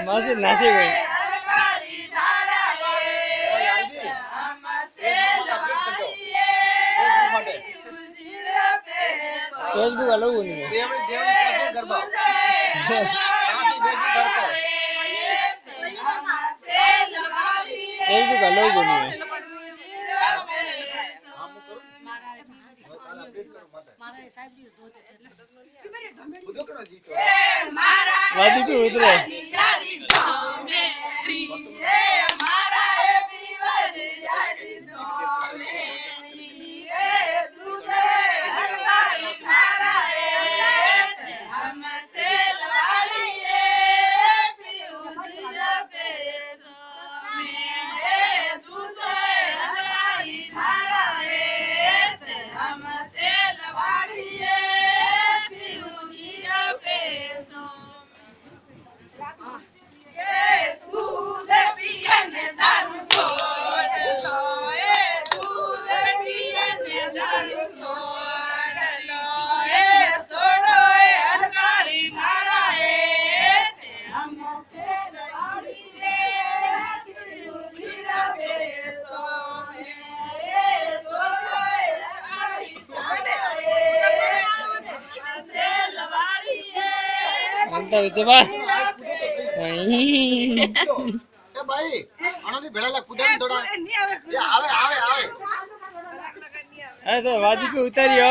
masih nasi gue. Facebook अलग होनी है। Facebook अलग होनी है। वादी पे उतरे अंतर उसे बात नहीं ए भाई आनंदी भेड़ाला कूदन थोड़ा ये आवे आवे आवे अरे तो वादी पे उतरियो